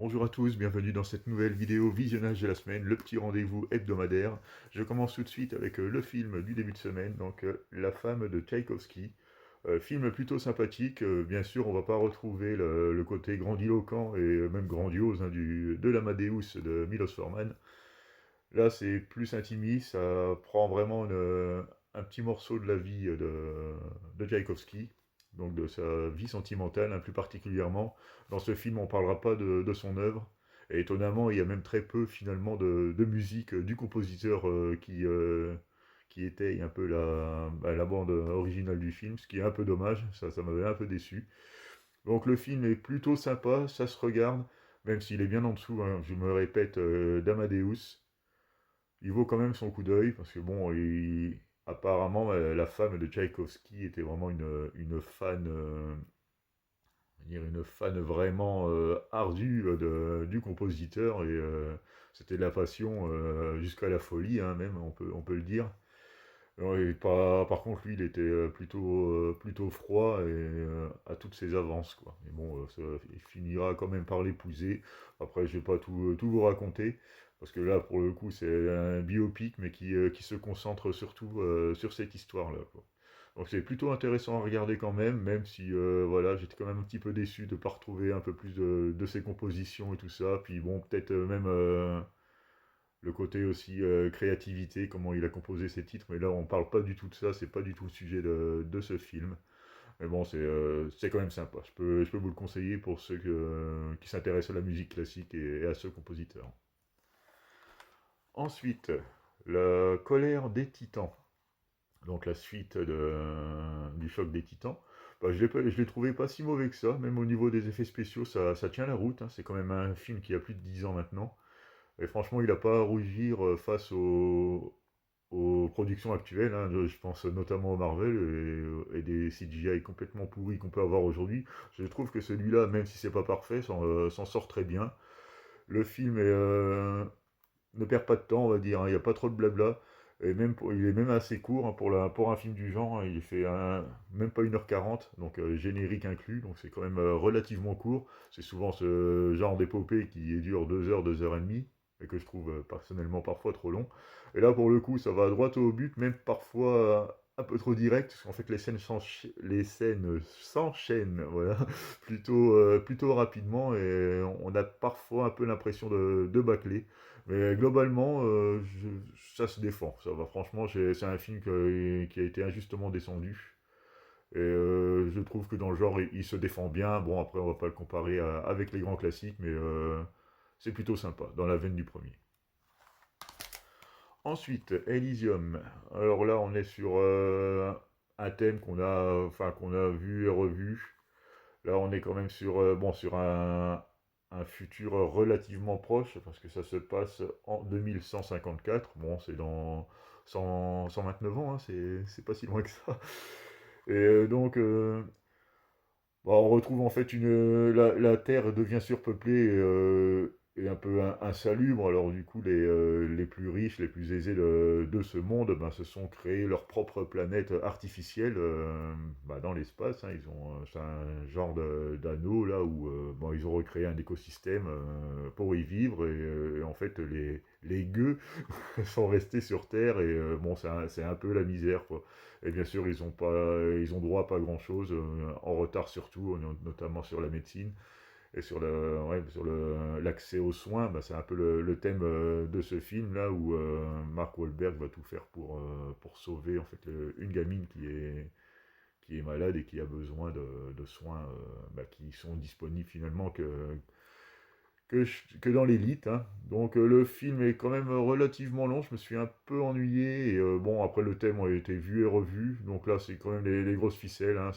Bonjour à tous, bienvenue dans cette nouvelle vidéo visionnage de la semaine, le petit rendez-vous hebdomadaire. Je commence tout de suite avec le film du début de semaine, donc La femme de Tchaïkovski. Film plutôt sympathique, bien sûr on va pas retrouver le côté grandiloquent et même grandiose de l'Amadeus de Milos Forman. Là c'est plus intimiste, ça prend vraiment un petit morceau de la vie de Tchaïkovski, donc de sa vie sentimentale, plus particulièrement. Dans ce film, on ne parlera pas de son œuvre. Et étonnamment, il y a même très peu finalement de musique du compositeur qui étaye un peu la bande originale du film, ce qui est un peu dommage, ça m'avait un peu déçu. Donc le film est plutôt sympa, ça se regarde, même s'il est bien en dessous, hein, je me répète, d'Amadeus. Il vaut quand même son coup d'œil, parce que bon, apparemment, la femme de Tchaïkovski était vraiment une fan, une fan vraiment ardue du compositeur, et c'était de la passion jusqu'à la folie, hein, même, on peut le dire. Et par contre, lui, il était plutôt froid et à toutes ses avances, quoi. Mais bon, il finira quand même par l'épouser. Après, je vais pas tout vous raconter, parce que là, pour le coup, c'est un biopic, mais qui se concentre surtout sur cette histoire-là, quoi. Donc c'est plutôt intéressant à regarder quand même si voilà, j'étais quand même un petit peu déçu de ne pas retrouver un peu plus de ses compositions et tout ça. Puis bon, peut-être même le côté aussi créativité, comment il a composé ses titres, mais là on parle pas du tout de ça, c'est pas du tout le sujet de ce film. Mais bon, c'est quand même sympa, je peux vous le conseiller pour ceux qui s'intéressent à la musique classique et à ce compositeur. Ensuite, La colère des titans, donc la suite du choc des titans. Bah, je l'ai trouvé pas si mauvais que ça, même au niveau des effets spéciaux, ça tient la route, hein. C'est quand même un film qui a plus de 10 ans maintenant. Et franchement, il n'a pas à rougir face aux productions actuelles, hein. Je pense notamment au Marvel et des CGI complètement pourris qu'on peut avoir aujourd'hui. Je trouve que celui-là, même si c'est pas parfait, s'en sort très bien. Le film ne perd pas de temps, on va dire, hein. Il n'y a pas trop de blabla. Et même il est même assez court, hein, pour un film du genre, hein. Il fait même pas 1h40, donc générique inclus, donc c'est quand même relativement court. C'est souvent ce genre d'épopée qui dure 2 heures, 2 heures et demie, et que je trouve personnellement parfois trop long. Et là, pour le coup, ça va droit au but, même parfois un peu trop direct, parce qu'en fait, les scènes s'enchaînent, voilà, plutôt rapidement, et on a parfois un peu l'impression de bâcler. Mais globalement, ça se défend. Ça va, franchement, c'est un film qui a été injustement descendu. Et je trouve que dans le genre, il se défend bien. Bon, après, on va pas le comparer avec les grands classiques, mais c'est plutôt sympa, dans la veine du premier. Ensuite, Elysium. Alors là, on est sur un thème qu'on a vu et revu. Là, on est quand même sur un futur relativement proche, parce que ça se passe en 2154. Bon, c'est dans 129 ans, hein, c'est pas si loin que ça. Et donc, bah, on retrouve en fait la Terre devient surpeuplée et un peu insalubre. Alors du coup, les plus riches, les plus aisés de ce monde, ben, se sont créés leur propre planète artificielle bah, dans l'espace, hein. C'est un genre d'anneau là où bon, ils ont recréé un écosystème pour y vivre et en fait les gueux sont restés sur Terre et bon, c'est un peu la misère, quoi. Et bien sûr, ils ont droit à pas grand-chose, en retard surtout, notamment sur la médecine et ouais, sur l'accès aux soins. Bah, c'est un peu le thème de ce film là où Mark Wahlberg va tout faire pour sauver en fait une gamine qui est malade et qui a besoin de soins bah, qui sont disponibles finalement que dans l'élite, hein. Donc le film est quand même relativement long, je me suis un peu ennuyé, et bon après le thème a été vu et revu, donc là c'est quand même les grosses ficelles, hein.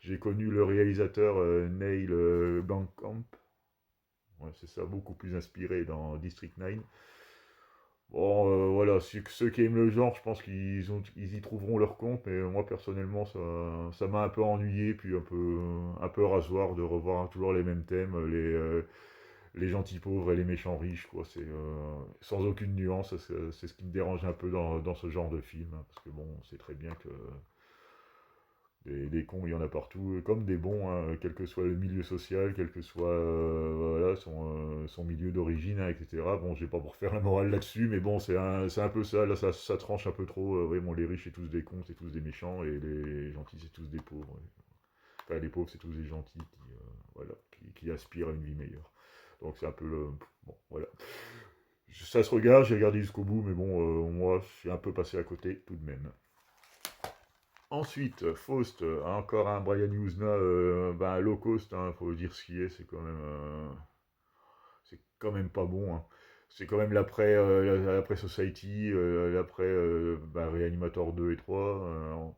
J'ai connu le réalisateur Neil Blomkamp, ouais, c'est ça, beaucoup plus inspiré dans District 9. Bon voilà, ceux qui aiment le genre, je pense qu'ils y trouveront leur compte, mais moi personnellement ça m'a un peu ennuyé, puis un peu rasoir de revoir toujours les mêmes thèmes, les gentils pauvres et les méchants riches, quoi. C'est sans aucune nuance, c'est ce qui me dérange un peu dans ce genre de film, hein, parce que bon, on sait très bien Des cons, il y en a partout, comme des bons, hein, quel que soit le milieu social, quel que soit voilà, son milieu d'origine, hein, etc. Bon, j'ai pas pour faire la morale là-dessus, mais bon, c'est un peu ça, là, ça tranche un peu trop. Oui, bon, les riches, c'est tous des cons, c'est tous des méchants, et les gentils, c'est tous des pauvres. Enfin, les pauvres, c'est tous des gentils voilà, qui aspirent à une vie meilleure. Donc c'est un peu le... Bon, voilà. Ça se regarde, j'ai regardé jusqu'au bout, mais bon, moi, je suis un peu passé à côté tout de même. Ensuite, Faust, encore un Brian Usna, low cost, hein, faut dire ce qui est, c'est quand même pas bon, hein. C'est quand même l'après Society, l'après Reanimator 2 et 3.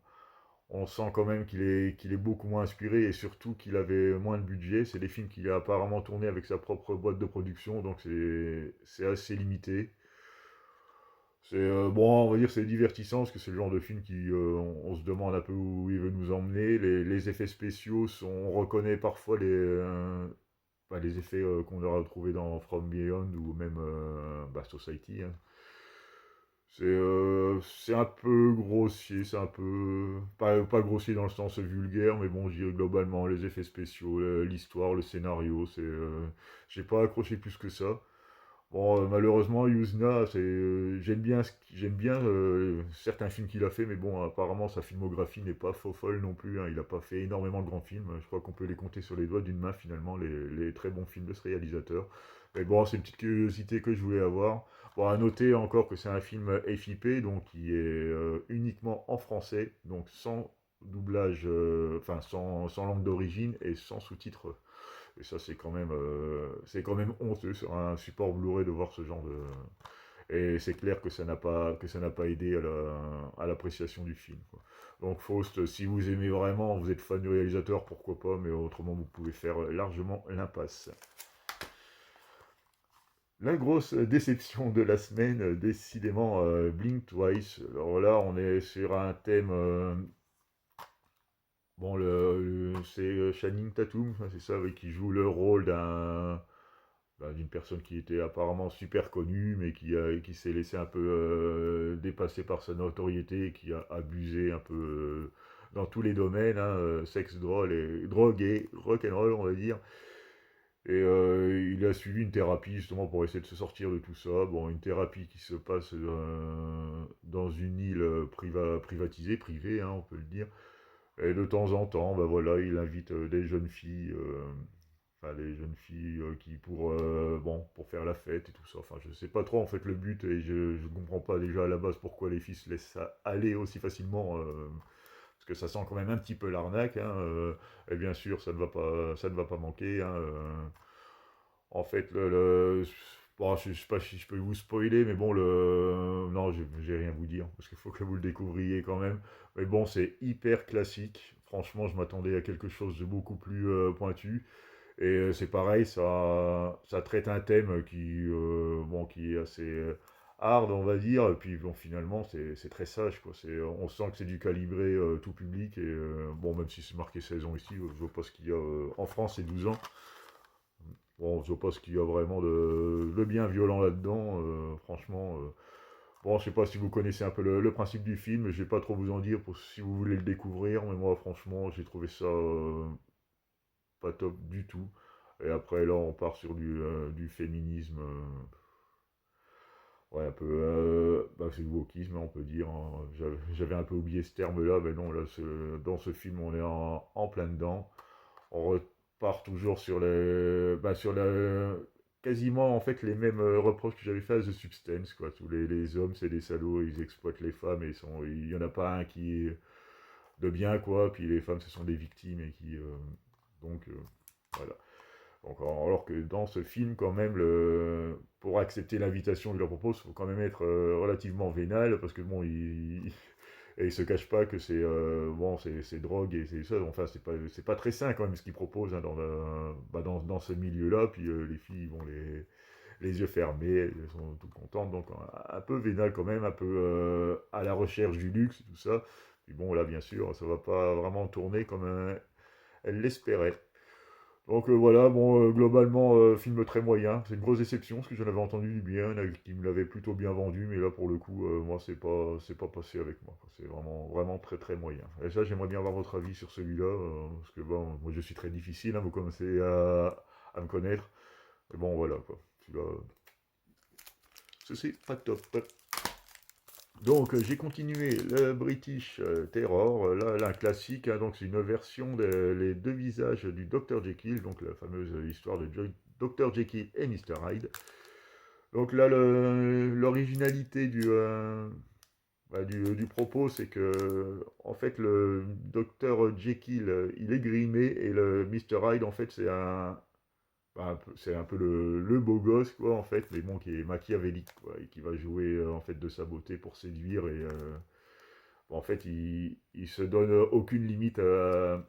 On sent quand même qu'il est beaucoup moins inspiré et surtout qu'il avait moins de budget. C'est des films qu'il a apparemment tourné avec sa propre boîte de production, donc c'est assez limité. C'est bon, on va dire c'est divertissant parce que c'est le genre de film qui on se demande un peu où il veut nous emmener. Les effets spéciaux sont, on reconnaît parfois les effets qu'on aura retrouvés dans From Beyond ou même Society, hein. C'est un peu grossier, c'est un peu pas grossier dans le sens vulgaire, mais bon, je dirais globalement les effets spéciaux, l'histoire, le scénario, j'ai pas accroché plus que ça. Bon, malheureusement, Yuzna, j'aime bien certains films qu'il a fait, mais bon, apparemment, sa filmographie n'est pas faux folle non plus, hein. Il n'a pas fait énormément de grands films. Je crois qu'on peut les compter sur les doigts d'une main, finalement, les très bons films de ce réalisateur. Mais bon, c'est une petite curiosité que je voulais avoir. Bon, à noter encore que c'est un film FIP, donc qui est uniquement en français, donc sans doublage, enfin sans langue d'origine et sans sous-titres. Et ça, c'est quand même honteux sur un support Blu-ray de voir ce genre de. Et c'est clair que ça n'a pas aidé à l'appréciation du film, quoi. Donc Faust, si vous aimez vraiment, vous êtes fan du réalisateur, pourquoi pas, mais autrement vous pouvez faire largement l'impasse. La grosse déception de la semaine, décidément, Blink Twice. Alors là, on est sur un thème. Bon, c'est Channing Tatum, hein, c'est ça, oui, qui joue le rôle d'une personne qui était apparemment super connue, mais qui s'est laissé un peu dépasser par sa notoriété, et qui a abusé un peu dans tous les domaines, hein, sexe, drogue et rock'n'roll, on va dire. Et il a suivi une thérapie justement pour essayer de se sortir de tout ça. Bon, une thérapie qui se passe dans une île privatisée, privée, hein, on peut le dire. Et de temps en temps, bah voilà, il invite des jeunes filles, enfin des jeunes filles qui pour faire la fête et tout ça. Enfin, je sais pas trop en fait le but et je comprends pas déjà à la base pourquoi les filles se laissent ça aller aussi facilement. Parce que ça sent quand même un petit peu l'arnaque, hein, et bien sûr, ça ne va pas manquer, hein, en fait, bon, je sais pas si je peux vous spoiler, mais bon, non, j'ai rien à vous dire, parce qu'il faut que vous le découvriez quand même. Mais bon, c'est hyper classique. Franchement, je m'attendais à quelque chose de beaucoup plus pointu. Et c'est pareil, ça traite un thème qui est assez hard, on va dire. Et puis, bon, finalement, c'est très sage, quoi. On sent que c'est du calibré tout public. Et bon, même si c'est marqué 16 ans ici, je vois pas ce qu'il y a. En France, c'est 12 ans. Bon, je vois pas ce qu'il y a vraiment de bien violent là-dedans, franchement. Bon, je sais pas si vous connaissez un peu le principe du film, je vais pas trop vous en dire si vous voulez le découvrir, mais moi, franchement, j'ai trouvé ça pas top du tout. Et après, là, on part sur du féminisme, ouais, un peu, c'est du wokisme, on peut dire, hein. J'avais un peu oublié ce terme-là, mais non, là, dans ce film, on est en plein dedans. On repart toujours quasiment en fait les mêmes reproches que j'avais fait à The Substance, quoi. Tous les hommes, c'est des salauds, ils exploitent les femmes et il y en a pas un qui est de bien, quoi. Puis les femmes, ce sont des victimes et donc voilà. Donc, alors que dans ce film, quand même, pour accepter l'invitation qu'il leur propose, il faut quand même être relativement vénal, parce que bon, et il se cache pas que c'est drogue et c'est ça. Enfin, c'est pas très sain quand même ce qu'il propose, hein, dans ce milieu-là. Puis les filles vont les yeux fermés, elles sont toutes contentes, donc un peu vénal quand même, un peu à la recherche du luxe et tout ça. Puis bon, là, bien sûr, ça va pas vraiment tourner comme elle l'espérait. Donc voilà, bon, globalement, film très moyen. C'est une grosse déception, parce que j'en avais entendu du bien, il y en a qui me l'avaient plutôt bien vendu, mais là, pour le coup, moi, c'est pas passé avec moi, quoi. C'est vraiment, vraiment très, très moyen. Et ça, j'aimerais bien avoir votre avis sur celui-là, parce que bon, moi, je suis très difficile, hein, vous commencez à me connaître. Mais bon, voilà, quoi. Celui-là, c'est pas top. Donc, j'ai continué le British Terror, là, un classique, hein, donc c'est une version des les deux visages du Dr Jekyll, donc la fameuse histoire de Dr Jekyll et Mr Hyde. Donc là, l'originalité du propos, c'est que, en fait, le Dr Jekyll, il est grimé, et le Mr Hyde, en fait, c'est un peu le beau gosse, quoi, en fait, mais bon, qui est machiavélique, quoi, et qui va jouer, en fait, de sa beauté pour séduire, et bon, en fait, il se donne aucune limite à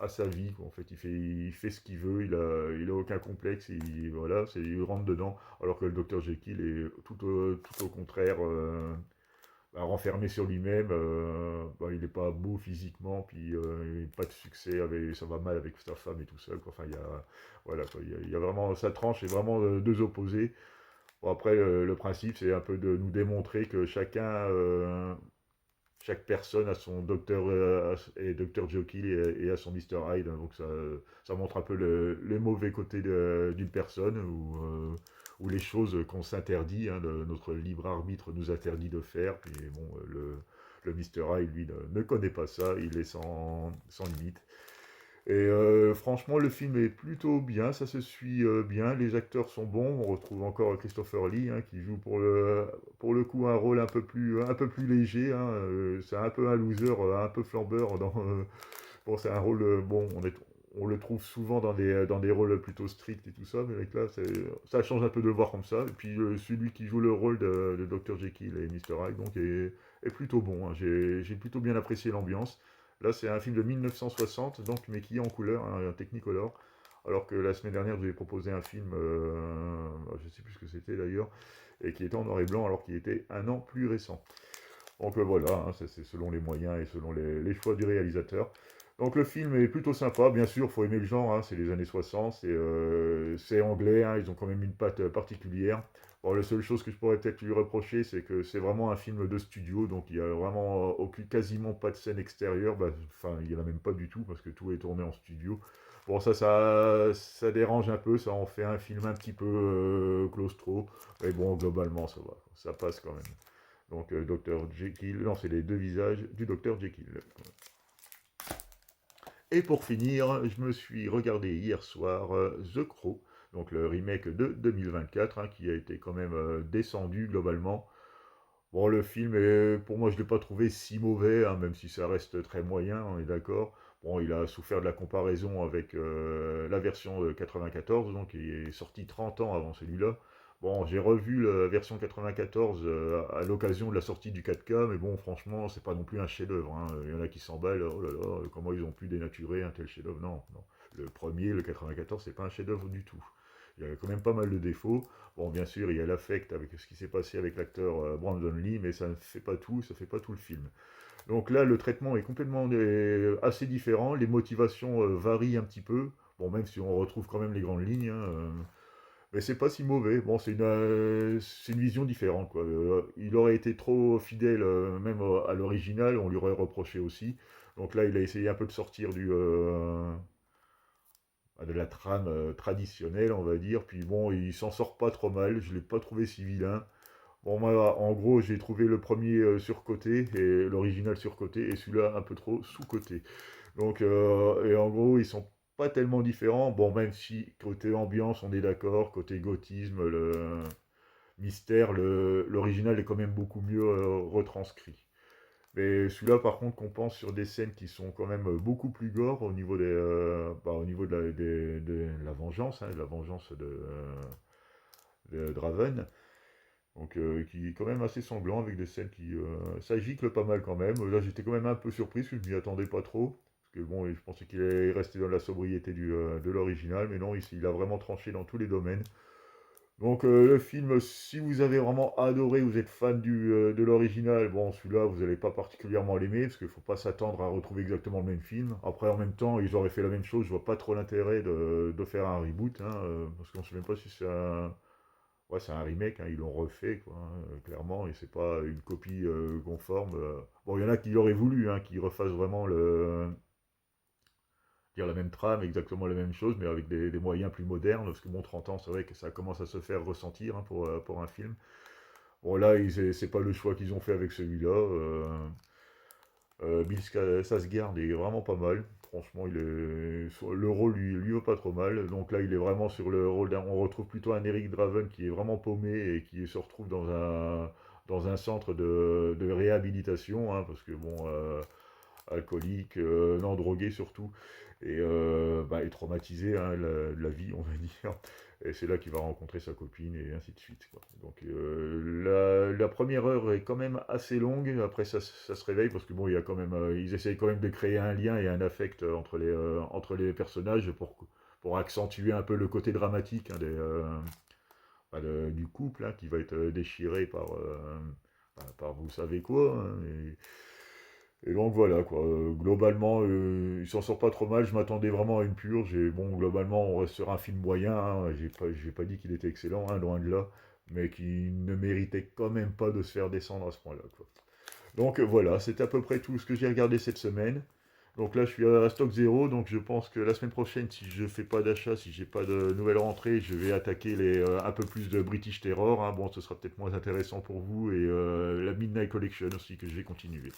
sa vie, quoi. En fait, il fait ce qu'il veut, il a aucun complexe, voilà, il rentre dedans, alors que le docteur Jekyll est tout au contraire, renfermé sur lui-même, il n'est pas beau physiquement, puis il n'a pas de succès, ça va mal avec sa femme et tout seul, quoi. Enfin, voilà, quoi, il y a vraiment, sa tranche est vraiment deux opposés. Bon, après, le principe, c'est un peu de nous démontrer que chaque personne a son docteur et Dr Jekyll et a son Mr Hyde, hein. Donc ça montre un peu les mauvais côtés d'une personne, ou les choses qu'on s'interdit, hein, notre libre arbitre nous interdit de faire. Puis bon, le Mr Hyde, lui, ne connaît pas ça, il est sans limite. Et franchement, le film est plutôt bien, ça se suit bien, les acteurs sont bons, on retrouve encore Christopher Lee, hein, qui joue pour le coup un rôle un peu plus léger, hein, c'est un peu un loser, un peu flambeur. Bon, c'est un rôle, bon, on le trouve souvent dans des rôles plutôt stricts et tout ça, mais avec là, ça change un peu de le voir comme ça. Et puis celui qui joue le rôle de Dr Jekyll et Mr Hyde, donc, est plutôt bon, hein. J'ai plutôt bien apprécié l'ambiance. Là, c'est un film de 1960, donc, mais qui est en couleur, hein, un Technicolor. Alors que la semaine dernière, je vous ai proposé un film, je ne sais plus ce que c'était d'ailleurs, et qui était en noir et blanc, alors qu'il était un an plus récent. Donc voilà, hein, c'est selon les moyens et selon les choix du réalisateur. Donc le film est plutôt sympa, bien sûr, faut aimer le genre, hein, c'est les années 60, c'est anglais, hein, ils ont quand même une patte particulière. Bon, la seule chose que je pourrais peut-être lui reprocher, c'est que c'est vraiment un film de studio, donc il y a vraiment quasiment pas de scène extérieure, enfin il y en a même pas du tout, parce que tout est tourné en studio. Bon, ça dérange un peu, ça en fait un film un petit peu claustro, mais bon, globalement ça va, ça passe quand même. Donc, Dr Jekyll, non, c'est les deux visages du Dr Jekyll. Et pour finir, je me suis regardé hier soir The Crow, donc le remake de 2024, hein, qui a été quand même descendu globalement. Bon, le film, pour moi, je ne l'ai pas trouvé si mauvais, hein, même si ça reste très moyen, on est d'accord. Bon, il a souffert de la comparaison avec la version de 94, donc qui est sortie 30 ans avant celui-là. Bon, j'ai revu la version 94 à l'occasion de la sortie du 4K, mais bon, franchement, c'est pas non plus un chef-d'œuvre, hein. Il y en a qui s'emballent, oh là là, comment ils ont pu dénaturer un tel chef-d'œuvre. Non, non. Le premier, le 94, c'est pas un chef-d'œuvre du tout. Il y a quand même pas mal de défauts. Bon, bien sûr, il y a l'affect avec ce qui s'est passé avec l'acteur Brandon Lee, mais ça ne fait pas tout, ça fait pas tout le film. Donc là, le traitement est complètement assez différent, les motivations varient un petit peu. Bon, même si on retrouve quand même les grandes lignes, hein, mais c'est pas si mauvais. Bon, c'est une vision différente, quoi. Il aurait été trop fidèle, même à l'original, on lui aurait reproché aussi. Donc là, il a essayé un peu de sortir de la trame traditionnelle, on va dire. Puis bon, il s'en sort pas trop mal. Je l'ai pas trouvé si vilain. Bon, moi, en gros, j'ai trouvé le premier surcoté et l'original surcoté, et celui-là un peu trop sous-coté. Donc, et en gros, ils sont pas tellement différents. Bon, même si côté ambiance, on est d'accord, côté gothisme, le mystère, l'original est quand même beaucoup mieux retranscrit. Mais celui-là, par contre, compense sur des scènes qui sont quand même beaucoup plus gore au niveau de la vengeance, hein, de la vengeance de Draven. Donc, qui est quand même assez sanglant, avec des scènes ça gicle pas mal quand même. Là, j'étais quand même un peu surpris, parce que je m'y attendais pas trop. Parce que bon, je pensais qu'il allait rester dans la sobriété de l'original, mais non, ici, il a vraiment tranché dans tous les domaines. Donc le film, si vous avez vraiment adoré, vous êtes fan de l'original, bon celui-là vous n'allez pas particulièrement l'aimer parce qu'il ne faut pas s'attendre à retrouver exactement le même film. Après en même temps ils auraient fait la même chose, je vois pas trop l'intérêt de faire un reboot, hein, parce qu'on ne sait même pas si c'est un... Ouais, c'est un remake, hein, ils l'ont refait quoi, hein, clairement, et c'est pas une copie conforme. Bon, il y en a qui l'auraient voulu, hein, qui refassent vraiment dire la même trame, exactement la même chose, mais avec des moyens plus modernes, parce que bon, 30 ans, c'est vrai que ça commence à se faire ressentir, hein, pour un film. Bon, là, c'est pas le choix qu'ils ont fait avec celui-là. Bill Skarsgård est vraiment pas mal. Franchement, le rôle lui vaut pas trop mal. Donc là, il est vraiment sur le rôle d'un. On retrouve plutôt un Eric Draven qui est vraiment paumé et qui se retrouve dans un centre de réhabilitation, hein, parce que bon, alcoolique, non drogué surtout, et bah, est traumatisé, hein, la vie, on va dire. Et c'est là qu'il va rencontrer sa copine et ainsi de suite, quoi. Donc la première heure est quand même assez longue. Après ça se réveille parce que bon, il y a quand même, ils essayent quand même de créer un lien et un affect entre les personnages pour accentuer un peu le côté dramatique, hein, bah, du couple, hein, qui va être déchiré par vous savez quoi, hein, et donc voilà quoi. Globalement, il s'en sort pas trop mal. Je m'attendais vraiment à une purge. Et bon, globalement, on reste sur un film moyen, hein. J'ai pas dit qu'il était excellent, hein, loin de là, mais qui ne méritait quand même pas de se faire descendre à ce point-là, quoi. Donc voilà, c'est à peu près tout ce que j'ai regardé cette semaine. Donc là, je suis à stock zéro, donc je pense que la semaine prochaine, si je fais pas d'achat, si j'ai pas de nouvelles rentrées, je vais attaquer un peu plus de British Terror, hein. Bon, ce sera peut-être moins intéressant pour vous, et la Midnight Collection aussi que je vais continuer.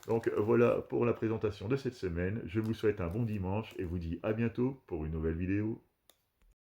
Donc voilà pour la présentation de cette semaine. Je vous souhaite un bon dimanche et vous dis à bientôt pour une nouvelle vidéo.